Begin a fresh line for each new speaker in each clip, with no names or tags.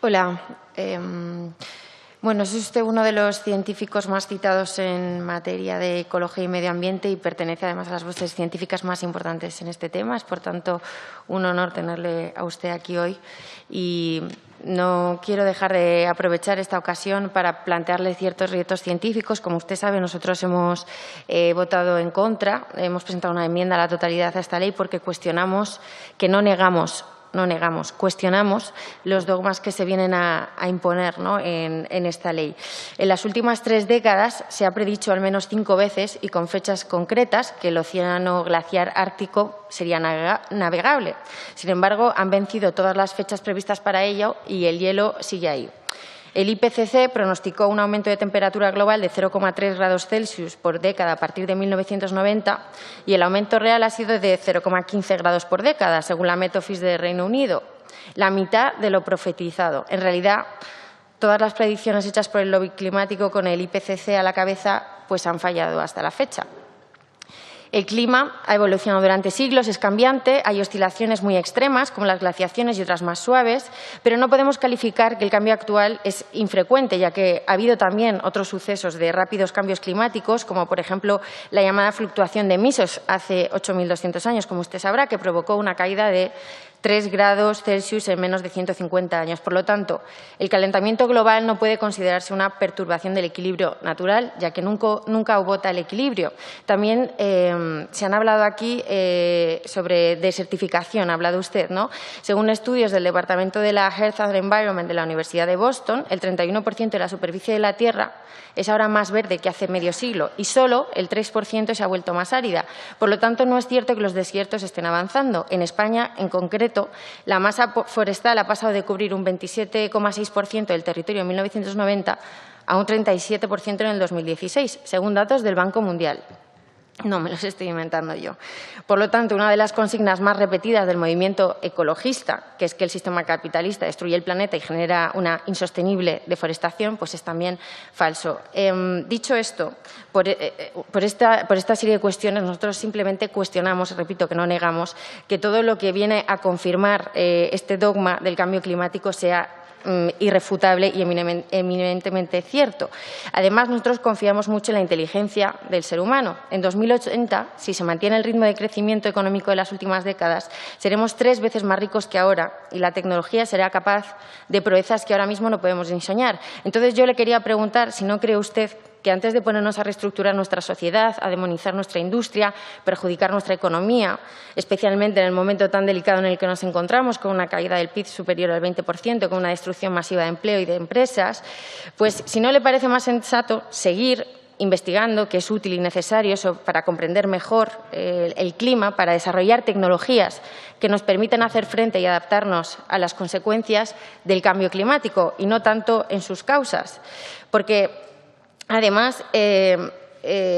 Hola. Bueno, es usted uno de los científicos más citados en materia de ecología y medio ambiente y pertenece además a las voces científicas más importantes en este tema. Es, por tanto, un honor tenerle a usted aquí hoy. Y no quiero dejar de aprovechar esta ocasión para plantearle ciertos retos científicos. Como usted sabe, nosotros hemos votado en contra, hemos presentado una enmienda a la totalidad a esta ley porque cuestionamos, cuestionamos los dogmas que se vienen a imponer, ¿no?, en esta ley. En las últimas 3 décadas se ha predicho al menos 5 veces y con fechas concretas que el océano glaciar ártico sería navegable. Sin embargo, han vencido todas las fechas previstas para ello y el hielo sigue ahí. El IPCC pronosticó un aumento de temperatura global de 0,3 grados Celsius por década a partir de 1990 y el aumento real ha sido de 0,15 grados por década, según la Met Office de Reino Unido, la mitad de lo profetizado. En realidad, todas las predicciones hechas por el lobby climático con el IPCC a la cabeza pues han fallado hasta la fecha. El clima ha evolucionado durante siglos, es cambiante, hay oscilaciones muy extremas, como las glaciaciones y otras más suaves, pero no podemos calificar que el cambio actual es infrecuente, ya que ha habido también otros sucesos de rápidos cambios climáticos, como por ejemplo la llamada fluctuación de Misos hace 8.200 años, como usted sabrá, que provocó una caída de 3 grados Celsius en menos de 150 años. Por lo tanto, el calentamiento global no puede considerarse una perturbación del equilibrio natural, ya que nunca hubo tal equilibrio. También se han hablado aquí sobre desertificación, ha hablado usted, ¿no? Según estudios del Departamento de la Health and Environment de la Universidad de Boston, el 31% de la superficie de la Tierra es ahora más verde que hace medio siglo y solo el 3% se ha vuelto más árida. Por lo tanto, no es cierto que los desiertos estén avanzando. En España, en concreto, la masa forestal ha pasado de cubrir un 27,6% del territorio en 1990 a un 37% en el 2016, según datos del Banco Mundial. No me los estoy inventando yo. Por lo tanto, una de las consignas más repetidas del movimiento ecologista, que es que el sistema capitalista destruye el planeta y genera una insostenible deforestación, pues es también falso. Dicho esto, por esta serie de cuestiones, nosotros simplemente cuestionamos, repito que no negamos, que todo lo que viene a confirmar este dogma del cambio climático sea irrefutable y eminentemente cierto. Además, nosotros confiamos mucho en la inteligencia del ser humano. En 2080, si se mantiene el ritmo de crecimiento económico de las últimas décadas, seremos 3 veces más ricos que ahora y la tecnología será capaz de proezas que ahora mismo no podemos ni soñar. Entonces, yo le quería preguntar si no cree usted que antes de ponernos a reestructurar nuestra sociedad, a demonizar nuestra industria, perjudicar nuestra economía, especialmente en el momento tan delicado en el que nos encontramos, con una caída del PIB superior al 20%, con una destrucción masiva de empleo y de empresas, pues si no le parece más sensato seguir investigando, que es útil y necesario para comprender mejor el clima, para desarrollar tecnologías que nos permitan hacer frente y adaptarnos a las consecuencias del cambio climático y no tanto en sus causas. Porque además,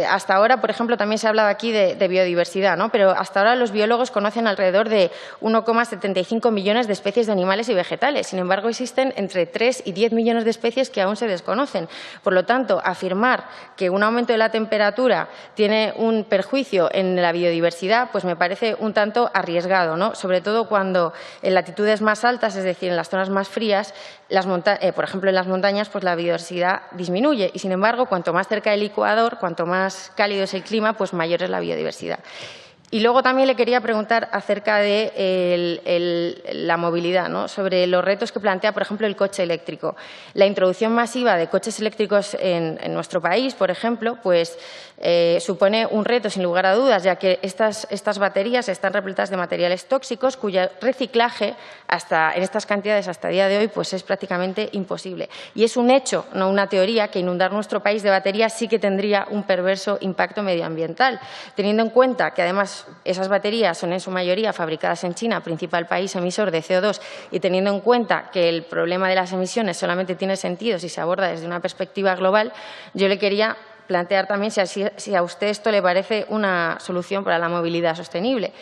hasta ahora, por ejemplo, también se ha hablado aquí de biodiversidad, ¿no? Pero hasta ahora los biólogos conocen alrededor de 1,75 millones de especies de animales y vegetales. Sin embargo, existen entre 3 y 10 millones de especies que aún se desconocen. Por lo tanto, afirmar que un aumento de la temperatura tiene un perjuicio en la biodiversidad, pues me parece un tanto arriesgado, ¿no? Sobre todo cuando en latitudes más altas, es decir, en las zonas más frías, por ejemplo, en las montañas, pues la biodiversidad disminuye. Y, sin embargo, cuanto más cerca del Ecuador, cuanto más cálido es el clima, pues mayor es la biodiversidad. Y luego también le quería preguntar acerca de la movilidad, ¿no? Sobre los retos que plantea, por ejemplo, el coche eléctrico. La introducción masiva de coches eléctricos en nuestro país, por ejemplo, pues supone un reto, sin lugar a dudas, ya que estas baterías están repletas de materiales tóxicos cuyo reciclaje en estas cantidades hasta el día de hoy pues es prácticamente imposible. Y es un hecho, no una teoría, que inundar nuestro país de baterías sí que tendría un perverso impacto medioambiental, teniendo en cuenta que además esas baterías son en su mayoría fabricadas en China, principal país emisor de CO2, y teniendo en cuenta que el problema de las emisiones solamente tiene sentido si se aborda desde una perspectiva global, yo le quería plantear también si a usted esto le parece una solución para la movilidad sostenible.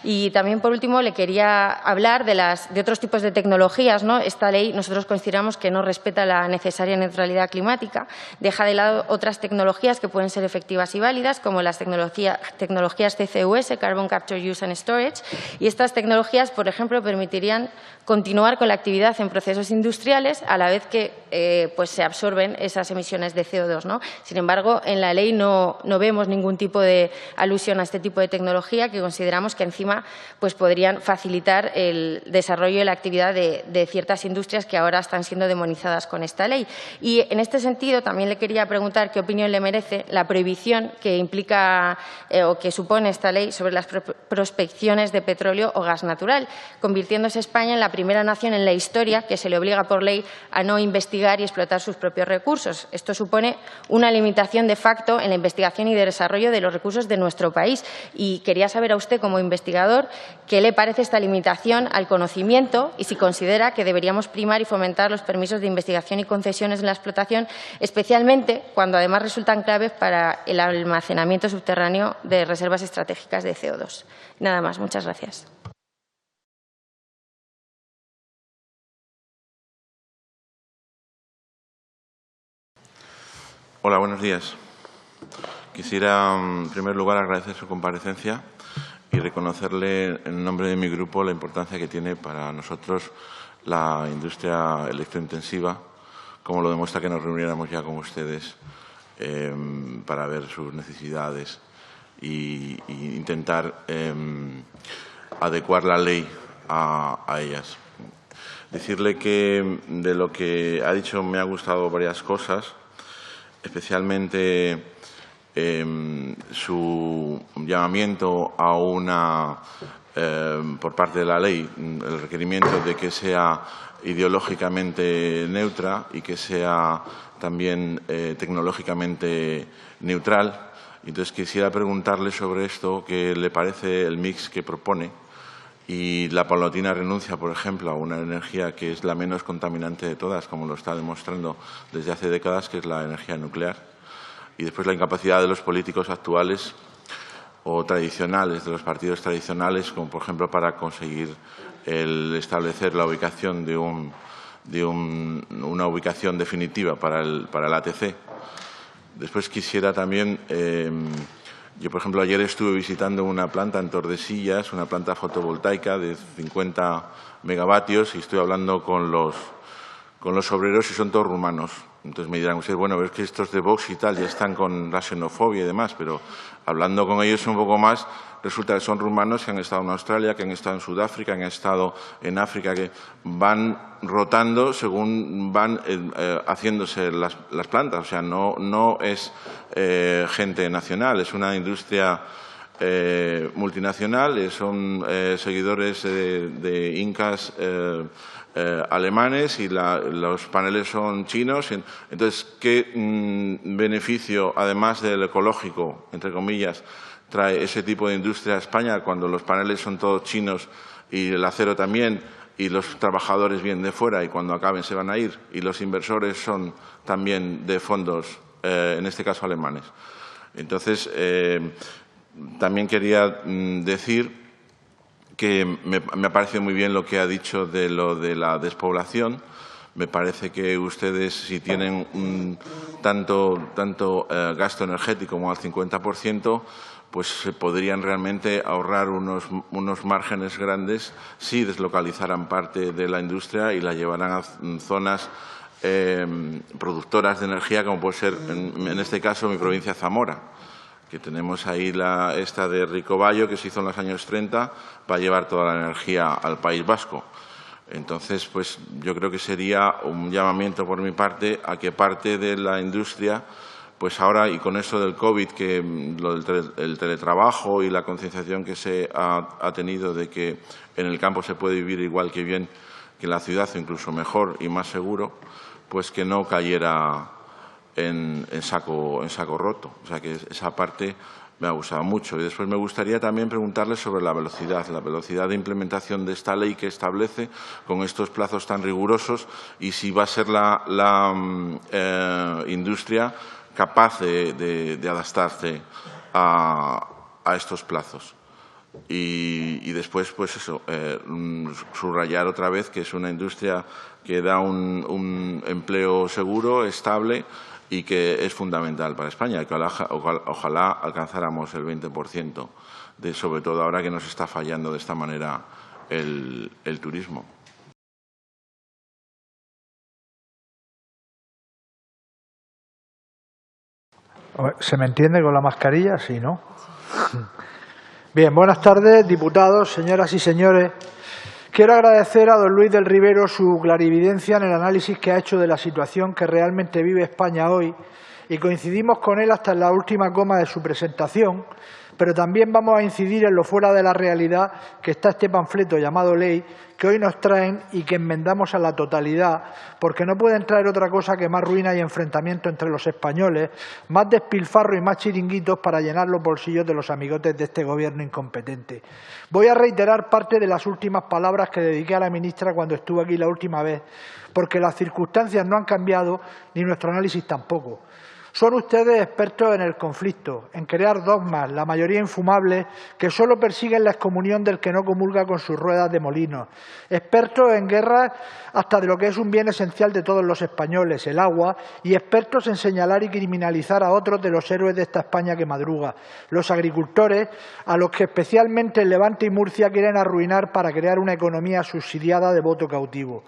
Y también, por último, le quería hablar de otros tipos de tecnologías, ¿no? Esta ley nosotros consideramos que no respeta la necesaria neutralidad climática, deja de lado otras tecnologías que pueden ser efectivas y válidas, como las tecnologías CCUS, Carbon Capture, Use and Storage, y estas tecnologías, por ejemplo, permitirían continuar con la actividad en procesos industriales a la vez que pues se absorben esas emisiones de CO2, ¿no? Sin embargo, en la ley no vemos ningún tipo de alusión a este tipo de tecnología, que consideramos que encima pues podrían facilitar el desarrollo y la actividad de ciertas industrias que ahora están siendo demonizadas con esta ley. Y en este sentido también le quería preguntar qué opinión le merece la prohibición que implica o que supone esta ley sobre las prospecciones de petróleo o gas natural, convirtiéndose España en la primera nación en la historia que se le obliga por ley a no investigar y explotar sus propios recursos. Esto supone una limitación de facto en la investigación y desarrollo de los recursos de nuestro país. Y quería saber a usted, como investigador, qué le parece esta limitación al conocimiento y si considera que deberíamos primar y fomentar los permisos de investigación y concesiones en la explotación, especialmente cuando además resultan claves para el almacenamiento subterráneo de reservas estratégicas de CO2. Nada más. Muchas gracias.
Hola, buenos días. Quisiera, en primer lugar, agradecer su comparecencia y reconocerle, en nombre de mi grupo, la importancia que tiene para nosotros la industria electrointensiva, como lo demuestra que nos reuniéramos ya con ustedes para ver sus necesidades e intentar adecuar la ley a ellas. Decirle que de lo que ha dicho me ha gustado varias cosas, especialmente su llamamiento a por parte de la ley, el requerimiento de que sea ideológicamente neutra y que sea también tecnológicamente neutral. Entonces, quisiera preguntarle sobre esto, qué le parece el mix que propone y la paulatina renuncia, por ejemplo, a una energía que es la menos contaminante de todas, como lo está demostrando desde hace décadas, que es la energía nuclear. Y después la incapacidad de los políticos actuales o tradicionales, de los partidos tradicionales, como por ejemplo para conseguir establecer la ubicación una ubicación definitiva para el ATC. Después quisiera también, yo por ejemplo ayer estuve visitando una planta en Tordesillas, una planta fotovoltaica de 50 megavatios y estoy hablando con los obreros y son todos rumanos. Entonces me dirán ustedes, bueno, es que estos de Vox y tal ya están con la xenofobia y demás, pero hablando con ellos un poco más, resulta que son rumanos que han estado en Australia, que han estado en Sudáfrica, que han estado en África, que van rotando según van haciéndose las plantas. O sea, no es gente nacional, es una industria multinacional, son seguidores de incas alemanes y los paneles son chinos. Entonces, ¿qué beneficio, además del ecológico, entre comillas, trae ese tipo de industria a España cuando los paneles son todos chinos y el acero también y los trabajadores vienen de fuera y cuando acaben se van a ir y los inversores son también de fondos, en este caso alemanes? Entonces, también quería decir que me ha parecido muy bien lo que ha dicho de lo de la despoblación. Me parece que ustedes, si tienen tanto gasto energético como al 50%, pues se podrían realmente ahorrar unos márgenes grandes si deslocalizaran parte de la industria y la llevaran a zonas productoras de energía, como puede ser, en este caso, mi provincia Zamora, que tenemos ahí esta de Ricoballo, que se hizo en los años 30, para llevar toda la energía al País Vasco. Entonces, pues yo creo que sería un llamamiento por mi parte a que parte de la industria, pues ahora, y con eso del COVID, que el teletrabajo y la concienciación que se ha tenido de que en el campo se puede vivir igual que bien que en la ciudad, o incluso mejor y más seguro, pues que no cayera en saco roto. O sea que esa parte me ha gustado mucho. Y después me gustaría también preguntarle sobre la velocidad de implementación de esta ley que establece con estos plazos tan rigurosos y si va a ser la industria capaz de adaptarse a estos plazos. Y después, pues eso, subrayar otra vez que es una industria que da un empleo seguro, estable y que es fundamental para España, que ojalá alcanzáramos el 20%, sobre todo ahora que nos está fallando de esta manera el turismo.
¿Se me entiende con la mascarilla? Sí, ¿no? Bien, buenas tardes, diputados, señoras y señores. Quiero agradecer a don Luis del Rivero su clarividencia en el análisis que ha hecho de la situación que realmente vive España hoy, y coincidimos con él hasta en la última coma de su presentación, pero también vamos a incidir en lo fuera de la realidad que está este panfleto llamado ley que hoy nos traen y que enmendamos a la totalidad, porque no pueden traer otra cosa que más ruina y enfrentamiento entre los españoles, más despilfarro y más chiringuitos para llenar los bolsillos de los amigotes de este Gobierno incompetente. Voy a reiterar parte de las últimas palabras que dediqué a la ministra cuando estuvo aquí la última vez, porque las circunstancias no han cambiado ni nuestro análisis tampoco. Son ustedes expertos en el conflicto, en crear dogmas, la mayoría infumables, que solo persiguen la excomunión del que no comulga con sus ruedas de molino. Expertos en guerras hasta de lo que es un bien esencial de todos los españoles, el agua, y expertos en señalar y criminalizar a otros de los héroes de esta España que madruga, los agricultores, a los que especialmente en Levante y Murcia quieren arruinar para crear una economía subsidiada de voto cautivo.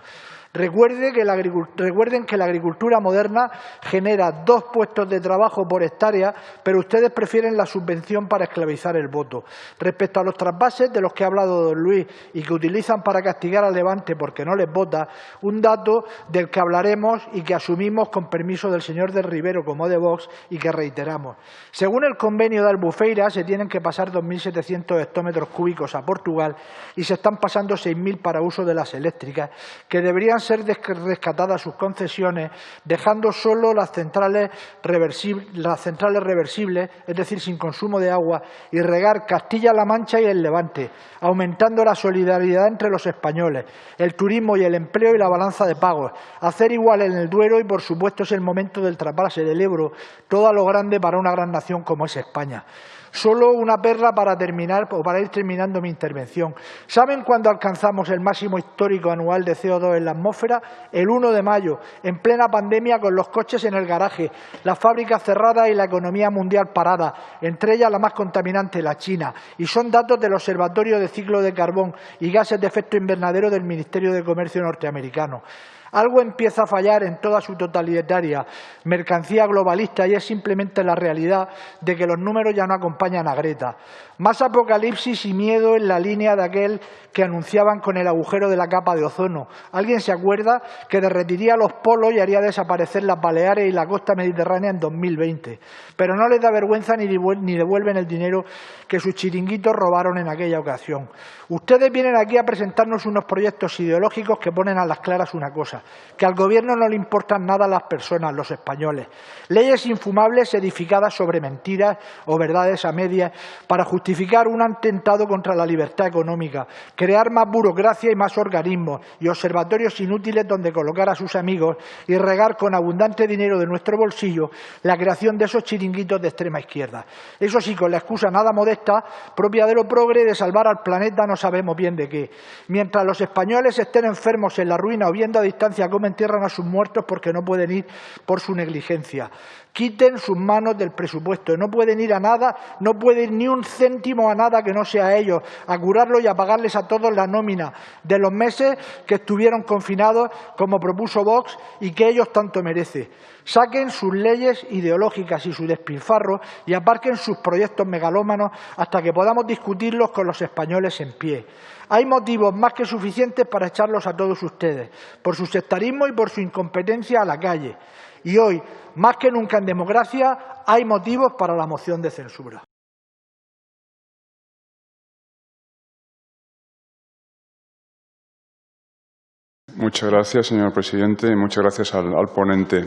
Recuerden que la agricultura moderna genera 2 puestos de trabajo por hectárea, pero ustedes prefieren la subvención para esclavizar el voto. Respecto a los trasvases de los que ha hablado don Luis y que utilizan para castigar al Levante porque no les vota, un dato del que hablaremos y que asumimos con permiso del señor del Rivero como de Vox y que reiteramos. Según el convenio de Albufeira, se tienen que pasar 2.700 hectómetros cúbicos a Portugal y se están pasando 6.000 para uso de las eléctricas, que deberían ser rescatadas sus concesiones, dejando solo las centrales reversibles, es decir, sin consumo de agua, y regar Castilla-La Mancha y el Levante, aumentando la solidaridad entre los españoles, el turismo y el empleo y la balanza de pagos, hacer igual en el Duero y, por supuesto, es el momento del trasvase del Ebro, todo a lo grande para una gran nación como es España. Solo una perla para terminar o para ir terminando mi intervención. ¿Saben cuándo alcanzamos el máximo histórico anual de CO2 en la atmósfera? El 1 de mayo, en plena pandemia, con los coches en el garaje, las fábricas cerradas y la economía mundial parada, entre ellas la más contaminante, la China. Y son datos del Observatorio de Ciclo de Carbón y Gases de Efecto Invernadero del Ministerio de Comercio norteamericano. Algo empieza a fallar en toda su totalitaria mercancía globalista y es simplemente la realidad de que los números ya no acompañan a Greta. Más apocalipsis y miedo en la línea de aquel que anunciaban con el agujero de la capa de ozono. ¿Alguien se acuerda que derretiría los polos y haría desaparecer las Baleares y la costa mediterránea en 2020? Pero no les da vergüenza ni devuelven el dinero que sus chiringuitos robaron en aquella ocasión. Ustedes vienen aquí a presentarnos unos proyectos ideológicos que ponen a las claras una cosa, que al Gobierno no le importan nada las personas, los españoles. Leyes infumables edificadas sobre mentiras o verdades a medias para justificar un atentado contra la libertad económica, crear más burocracia y más organismos y observatorios inútiles donde colocar a sus amigos y regar con abundante dinero de nuestro bolsillo la creación de esos chiringuitos de extrema izquierda. Eso sí, con la excusa nada modesta, propia de lo progre, de salvar al planeta no sabemos bien de qué. Mientras los españoles estén enfermos en la ruina o viendo a distancia cómo entierran a sus muertos porque no pueden ir por su negligencia. Quiten sus manos del presupuesto. No pueden ir a nada, no pueden ir ni un céntimo a nada que no sea a ellos, a curarlo y a pagarles a todos la nómina de los meses que estuvieron confinados, como propuso Vox, y que ellos tanto merecen. Saquen sus leyes ideológicas y su despilfarro y aparquen sus proyectos megalómanos hasta que podamos discutirlos con los españoles en pie. Hay motivos más que suficientes para echarlos a todos ustedes, por su sectarismo y por su incompetencia a la calle. Y hoy, más que nunca en democracia, hay motivos para la moción de censura.
Muchas gracias, señor presidente, y muchas gracias al ponente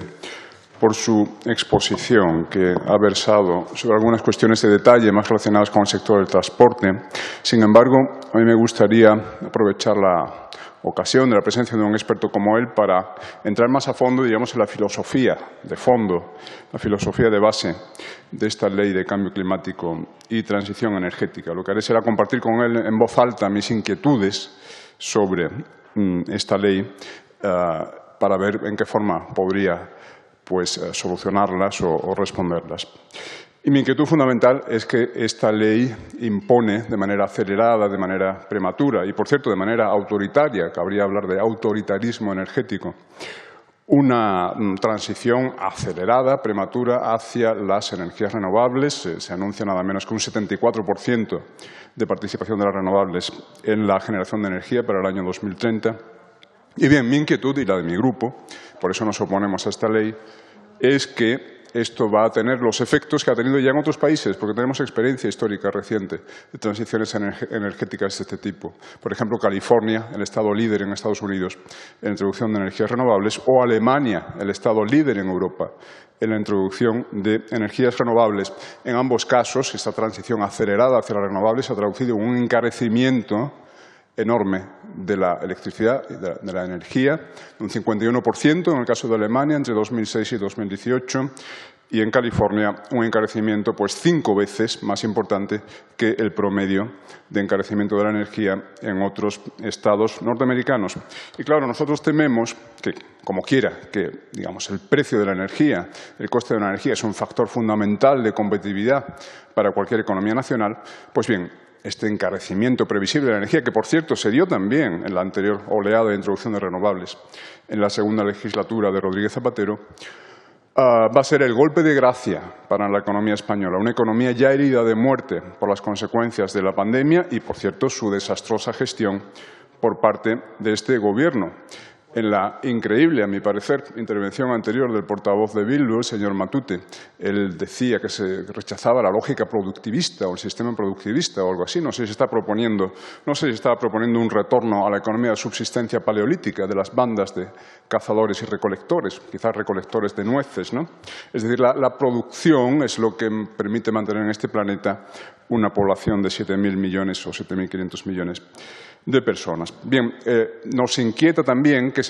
por su exposición, que ha versado sobre algunas cuestiones de detalle más relacionadas con el sector del transporte. Sin embargo, a mí me gustaría aprovechar la ocasión de la presencia de un experto como él para entrar más a fondo, digamos, en la filosofía de fondo, la filosofía de base de esta ley de cambio climático y transición energética. Lo que haré será compartir con él en voz alta mis inquietudes sobre esta ley para ver en qué forma podría solucionarlas o responderlas. Y mi inquietud fundamental es que esta ley impone de manera acelerada, de manera prematura y, por cierto, de manera autoritaria, cabría hablar de autoritarismo energético, una transición acelerada, prematura, hacia las energías renovables. Se anuncia nada menos que un 74% de participación de las renovables en la generación de energía para el año 2030. Y bien, mi inquietud y la de mi grupo, por eso nos oponemos a esta ley, es que esto va a tener los efectos que ha tenido ya en otros países, porque tenemos experiencia histórica reciente de transiciones energéticas de este tipo. Por ejemplo, California, el estado líder en Estados Unidos en la introducción de energías renovables, o Alemania, el estado líder en Europa en la introducción de energías renovables. En ambos casos, esta transición acelerada hacia las renovables se ha traducido en un encarecimiento enorme de la electricidad y de la energía, un 51% en el caso de Alemania entre 2006 y 2018, y en California un encarecimiento 5 veces más importante que el promedio de encarecimiento de la energía en otros estados norteamericanos. Y claro, nosotros tememos que, como quiera, que digamos, el precio de la energía, el coste de la energía es un factor fundamental de competitividad para cualquier economía nacional, pues bien, este encarecimiento previsible de la energía, que por cierto se dio también en la anterior oleada de introducción de renovables, en la segunda legislatura de Rodríguez Zapatero, va a ser el golpe de gracia para la economía española, una economía ya herida de muerte por las consecuencias de la pandemia y, por cierto, su desastrosa gestión por parte de este Gobierno. En la increíble, a mi parecer, intervención anterior del portavoz de Bildu, el señor Matute, él decía que se rechazaba la lógica productivista o el sistema productivista o algo así. No sé si estaba proponiendo un retorno a la economía de subsistencia paleolítica de las bandas de cazadores y recolectores, quizás recolectores de nueces, ¿no? Es decir, la producción es lo que permite mantener en este planeta una población de 7.000 millones o 7.500 millones de personas. Bien, nos inquieta también que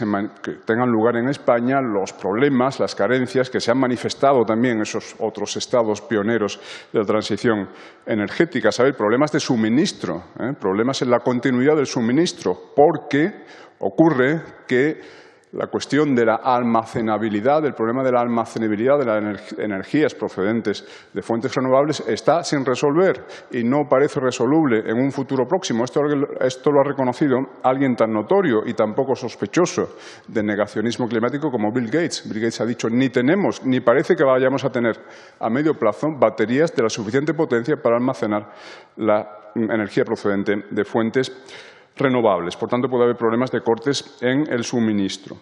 tengan lugar en España los problemas, las carencias que se han manifestado también en esos otros estados pioneros de la transición energética. ¿Sabe? Problemas de suministro, problemas en la continuidad del suministro, porque ocurre que la cuestión de la almacenabilidad, el problema de la almacenabilidad de las energías procedentes de fuentes renovables está sin resolver y no parece resoluble en un futuro próximo. Esto lo ha reconocido alguien tan notorio y tan poco sospechoso de negacionismo climático como Bill Gates. Bill Gates ha dicho, ni tenemos, ni parece que vayamos a tener a medio plazo baterías de la suficiente potencia para almacenar la energía procedente de fuentes renovables. Por tanto, puede haber problemas de cortes en el suministro.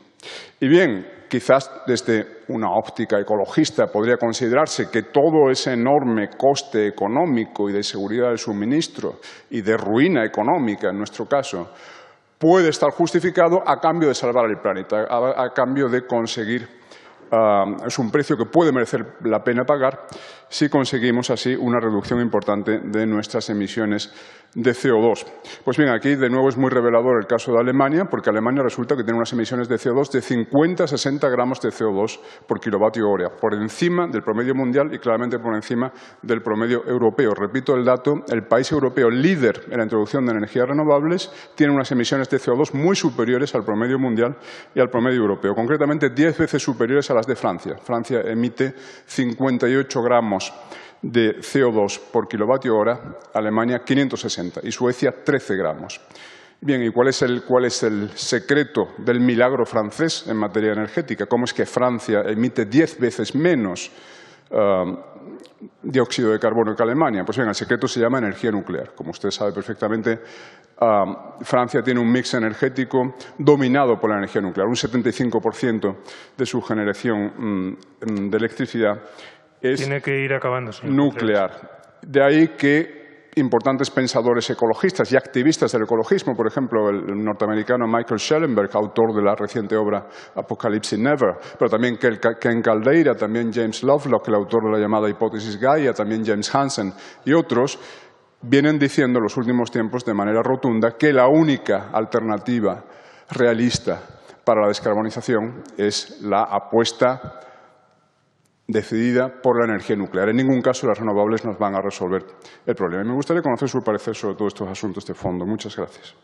Y bien, quizás desde una óptica ecologista podría considerarse que todo ese enorme coste económico y de seguridad del suministro y de ruina económica, en nuestro caso, puede estar justificado a cambio de salvar el planeta, a cambio de conseguir es un precio que puede merecer la pena pagar si conseguimos así una reducción importante de nuestras emisiones de CO2. Pues bien, aquí de nuevo es muy revelador el caso de Alemania, porque Alemania resulta que tiene unas emisiones de CO2 de 50 a 60 gramos de CO2 por kilovatio hora, por encima del promedio mundial y claramente por encima del promedio europeo. Repito el dato, el país europeo líder en la introducción de energías renovables tiene unas emisiones de CO2 muy superiores al promedio mundial y al promedio europeo, concretamente 10 veces superiores a las de Francia. Francia emite 58 gramos de CO2 por kilovatio hora, Alemania 560 y Suecia 13 gramos. Bien, ¿y cuál es el secreto del milagro francés en materia energética? ¿Cómo es que Francia emite 10 veces menos dióxido de carbono que Alemania? Pues bien, el secreto se llama energía nuclear. Como usted sabe perfectamente, Francia tiene un mix energético dominado por la energía nuclear. Un 75% de su generación de electricidad es
Tiene que ir acabando,
nuclear. De ahí que importantes pensadores ecologistas y activistas del ecologismo, por ejemplo, el norteamericano Michael Schellenberg, autor de la reciente obra Apocalypse Never, pero también Ken Caldeira, también James Lovelock, el autor de la llamada hipótesis Gaia, también James Hansen y otros, vienen diciendo en los últimos tiempos de manera rotunda que la única alternativa realista para la descarbonización es la apuesta decidida por la energía nuclear. En ningún caso las renovables nos van a resolver el problema. Y me gustaría conocer su parecer sobre todos estos asuntos de fondo. Muchas gracias.